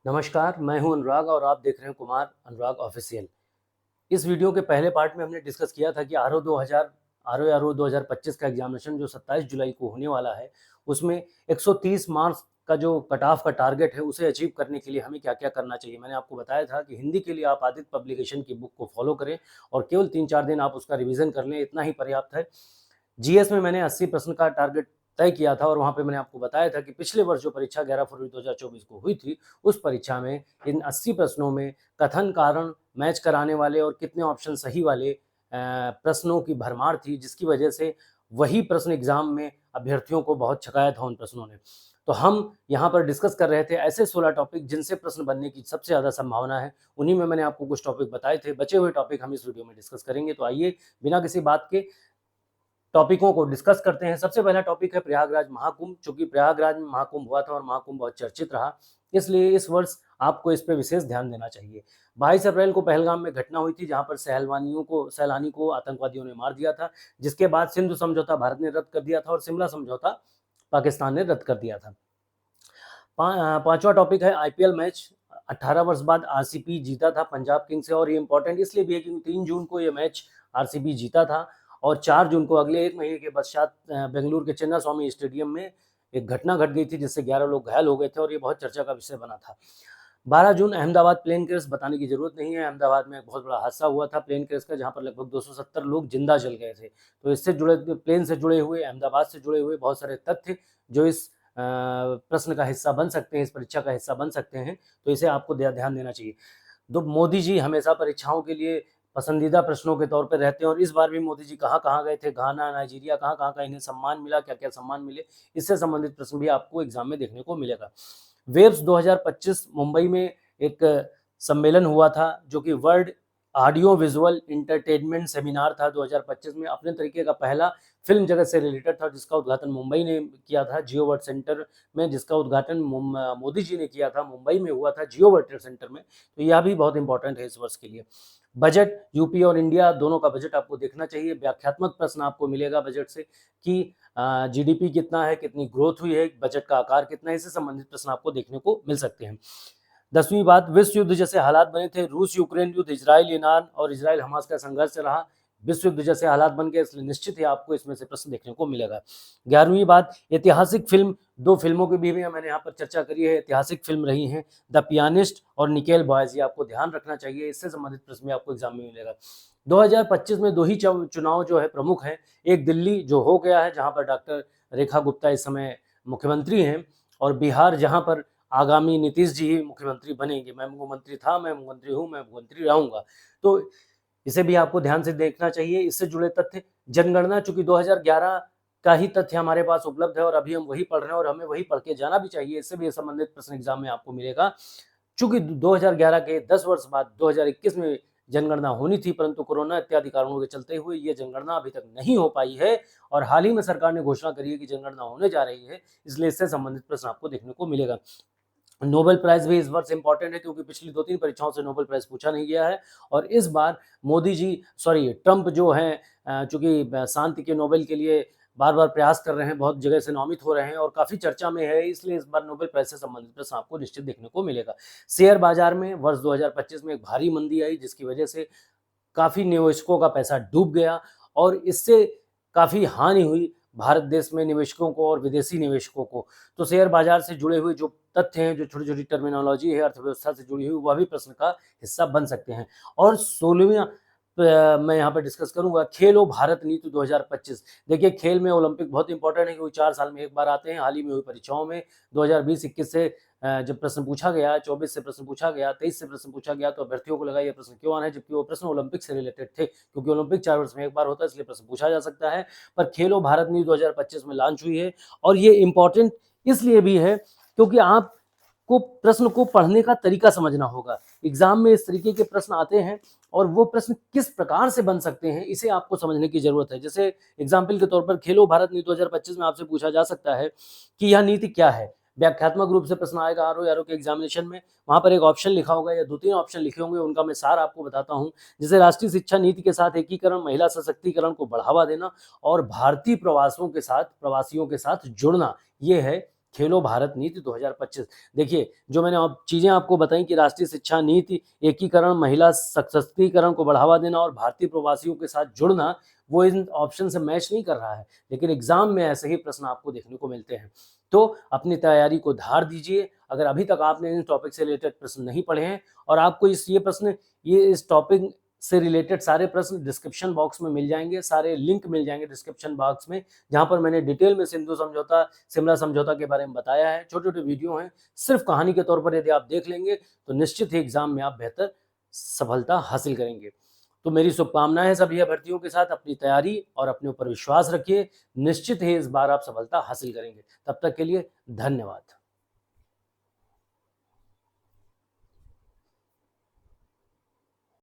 नमस्कार, मैं हूं अनुराग और आप देख रहे हैं कुमार अनुराग ऑफिशियल। इस वीडियो के पहले पार्ट में हमने डिस्कस किया था कि आरओ 2025 का एग्जामिनेशन जो 27 जुलाई को होने वाला है, उसमें 130 मार्क्स का जो कट ऑफ का टारगेट है, उसे अचीव करने के लिए हमें क्या-क्या करना चाहिए। मैंने आपको बताया था कि हिंदी के लिए आप आदित्य पब्लिकेशन की बुक को फॉलो करें और केवल 3-4 दिन आप उसका रिवीजन कर लें, इतना ही पर्याप्त है। जीएस में मैंने 80 प्रश्न का टारगेट तय किया था और वहाँ पे मैंने आपको बताया था कि पिछले वर्ष जो परीक्षा 11 फरवरी 2024 को हुई थी, उस परीक्षा में इन 80 प्रश्नों में कथन, कारण मैच कराने वाले और कितने ऑप्शन सही वाले प्रश्नों की भरमार थी, जिसकी वजह से वही प्रश्न एग्जाम में अभ्यर्थियों को बहुत छकाया था उन प्रश्नों ने। तो हम यहाँ पर डिस्कस कर रहे थे ऐसे 16 टॉपिक जिनसे प्रश्न बनने की सबसे ज़्यादा संभावना है। उन्हीं में मैंने आपको कुछ टॉपिक बताए थे। बचे हुए टॉपिक हम इस वीडियो में डिस्कस करेंगे। तो आइए बिना किसी बात के टॉपिकों को डिस्कस करते हैं। सबसे पहला टॉपिक है प्रयागराज महाकुंभ। चूंकि प्रयागराज में महाकुंभ हुआ था और महाकुंभ बहुत चर्चित रहा, इसलिए इस वर्ष आपको इस पे विशेष ध्यान देना चाहिए। 22 अप्रैल को पहलगाम में घटना हुई थी, जहां पर सैलानी को आतंकवादियों ने मार दिया था, जिसके बाद सिंधु समझौता भारत ने रद्द कर दिया था और शिमला समझौता पाकिस्तान ने रद्द कर दिया था। पांचवा टॉपिक है आईपीएल मैच। 18 वर्ष बाद आरसीबी जीता था पंजाब किंग्स से, और ये इंपॉर्टेंट इसलिए भी है क्योंकि 3 जून को ये मैच आरसीबी जीता था और 4 जून को अगले एक महीने के पश्चात बेंगलुरु के चिन्ना स्वामी स्टेडियम में एक घटना घट गई थी, जिससे 11 लोग घायल हो गए थे और ये बहुत चर्चा का विषय बना था। 12 जून अहमदाबाद प्लेन क्रैश, बताने की जरूरत नहीं है। अहमदाबाद में एक बहुत बड़ा हादसा हुआ था प्लेन क्रैश का, जहां पर लगभग 270 लोग जिंदा जल गए थे। तो इससे जुड़े, प्लेन से जुड़े हुए, अहमदाबाद से जुड़े हुए बहुत सारे तथ्य जो इस प्रश्न का हिस्सा बन सकते हैं, इस परीक्षा का हिस्सा बन सकते हैं, तो इसे आपको ध्यान देना चाहिए। तो मोदी जी हमेशा परीक्षाओं के लिए पसंदीदा प्रश्नों के तौर पर रहते हैं और इस बार भी मोदी जी कहाँ-कहाँ गए थे, घाना, नाइजीरिया, कहाँ-कहाँ का इन्हें सम्मान मिला, क्या-क्या सम्मान मिले, इससे संबंधित प्रश्न भी आपको एग्जाम में देखने को मिलेगा। वेव्स 2025 मुंबई में एक सम्मेलन हुआ था, जो कि world audio visual entertainment seminar था 2025 में। अपने तरीके का पहला फिल्म जगत से रिलेटेड था, जिसका उद्घाटन मुंबई ने किया था जियो वर्ल्ड सेंटर में, जिसका उद्घाटन मोदी जी ने किया था, मुंबई में हुआ था जियो वर्ल्ड ट्रेड सेंटर में। तो यह भी बहुत इंपॉर्टेंट है इस वर्ष के लिए। बजट, यूपी और इंडिया दोनों का बजट आपको देखना चाहिए। व्याख्यात्मक प्रश्न आपको मिलेगा बजट से कि जीडीपी कितना है, कितनी ग्रोथ हुई है, बजट का आकार कितना है, इससे संबंधित प्रश्न आपको देखने को मिल सकते हैं। 10वीं बात, विश्व युद्ध जैसे हालात बने थे, रूस यूक्रेन युद्ध, इजराइल ईरान और इजराइल हमास का संघर्ष रहा, विश्व युद्ध जैसे हालात बन गए, इसलिए निश्चित ही आपको इसमें से प्रश्न देखने को मिलेगा। 11वीं बात, ऐतिहासिक फिल्म, दो फिल्मों की भी मैंने यहाँ पर चर्चा करी है, ऐतिहासिक फिल्म रही हैं, द पियानिस्ट और निकेल बॉयज, ये आपको ध्यान रखना चाहिए, इससे संबंधित प्रश्न भी आपको एग्जाम में मिलेगा। 2025 में दो ही चुनाव जो है प्रमुख हैं, एक दिल्ली जो हो गया है, जहाँ पर डॉक्टर रेखा गुप्ता इस समय मुख्यमंत्री हैं, और बिहार जहाँ पर आगामी नीतीश जी ही मुख्यमंत्री बनेंगे। मैं मुख्यमंत्री था, मैं मुख्यमंत्री हूँ, मैं मुख्यमंत्री रहूंगा। तो इसे भी आपको ध्यान से देखना चाहिए। इससे जुड़े तथ्य, जनगणना, चूंकि 2011 का ही तथ्य हमारे पास उपलब्ध है और अभी हम वही पढ़ रहे हैं और हमें वही पढ़ के जाना भी चाहिए, इससे भी संबंधित प्रश्न एग्जाम में आपको मिलेगा। चूंकि 2011 के 10 वर्ष बाद 2021 में जनगणना होनी थी, परंतु कोरोना इत्यादि कारणों के चलते हुए ये जनगणना अभी तक नहीं हो पाई है और हाल ही में सरकार ने घोषणा करी है कि जनगणना होने जा रही है, इसलिए इससे संबंधित प्रश्न आपको देखने को मिलेगा। नोबेल प्राइज भी इस वर्ष इंपॉर्टेंट है, क्योंकि पिछली 2-3 परीक्षाओं से नोबेल प्राइज पूछा नहीं गया है और इस बार ट्रंप जो हैं, चूंकि शांति के नोबेल के लिए बार बार प्रयास कर रहे हैं, बहुत जगह से नामित हो रहे हैं और काफी चर्चा में है, इसलिए इस बार नोबेल प्राइज से संबंधित प्रश्न आपको निश्चित देखने को मिलेगा। शेयर बाजार में वर्ष 2025 में एक भारी मंदी आई, जिसकी वजह से काफी निवेशकों का पैसा डूब गया और इससे काफी हानि हुई भारत देश में निवेशकों को और विदेशी निवेशकों को। तो शेयर बाजार से जुड़े हुए जो तथ्य हैं, जो छोटी छोटी टर्मिनोलॉजी है अर्थव्यवस्था से जुड़ी हुई, वह भी प्रश्न का हिस्सा बन सकते हैं। और 16वां मैं यहाँ पर डिस्कस करूंगा, खेलो भारत नीति 2025। देखिए, खेल में ओलंपिक बहुत इंपॉर्टेंट है, क्योंकि 4 साल में एक बार आते हैं। हाल ही में हुई परीक्षाओं में 2020-21 से जब प्रश्न पूछा गया, 24 से प्रश्न पूछा गया, 23 से प्रश्न पूछा गया, तो अभ्यर्थियों को लगा ये प्रश्न क्यों आना है, जबकि वो प्रश्न ओलंपिक से रिलेटेड थे, क्योंकि ओलंपिक 4 वर्ष में एक बार होता है, इसलिए प्रश्न पूछा जा सकता है। पर खेलो भारत नीति 2025 में लॉन्च हुई है और ये इंपॉर्टेंट इसलिए भी है क्योंकि आप को प्रश्न को पढ़ने का तरीका समझना होगा। एग्जाम में इस तरीके के प्रश्न आते हैं और वो प्रश्न किस प्रकार से बन सकते हैं, इसे आपको समझने की जरूरत है। जैसे एग्जाम्पल के तौर पर खेलो भारत नीति 2025 में आपसे पूछा जा सकता है कि यह नीति क्या है। व्याख्यात्मक रूप से प्रश्न आएगा आरओ के एग्जामिनेशन में, वहां पर एक ऑप्शन लिखा होगा या 2-3 ऑप्शन लिखे होंगे, उनका मैं सार आपको बताता हूं। जैसे राष्ट्रीय शिक्षा नीति के साथ एकीकरण, महिला सशक्तिकरण को बढ़ावा देना और भारतीय प्रवासियों के साथ जुड़ना, ये है खेलो भारत नीति 2025। देखिए, जो मैंने अब चीज़ें आपको बताई कि राष्ट्रीय शिक्षा नीति, एकीकरण, महिला सशक्तिकरण को बढ़ावा देना और भारतीय प्रवासियों के साथ जुड़ना, वो इन ऑप्शन से मैच नहीं कर रहा है, लेकिन एग्जाम में ऐसे ही प्रश्न आपको देखने को मिलते हैं। तो अपनी तैयारी को धार दीजिए। अगर अभी तक आपने इन टॉपिक से रिलेटेड प्रश्न नहीं पढ़े हैं और आपको इस टॉपिक से रिलेटेड सारे प्रश्न डिस्क्रिप्शन बॉक्स में मिल जाएंगे, सारे लिंक मिल जाएंगे डिस्क्रिप्शन बॉक्स में, जहां पर मैंने डिटेल में सिंधु समझौता, शिमला समझौता के बारे में बताया है। छोटे छोटे वीडियो हैं, सिर्फ कहानी के तौर पर यदि आप देख लेंगे तो निश्चित ही एग्जाम में आप बेहतर सफलता हासिल करेंगे। तो मेरी शुभकामनाएं हैं सभी अभ्यर्थियों के साथ। अपनी तैयारी और अपने ऊपर विश्वास रखिए, निश्चित ही इस बार आप सफलता हासिल करेंगे। तब तक के लिए धन्यवाद।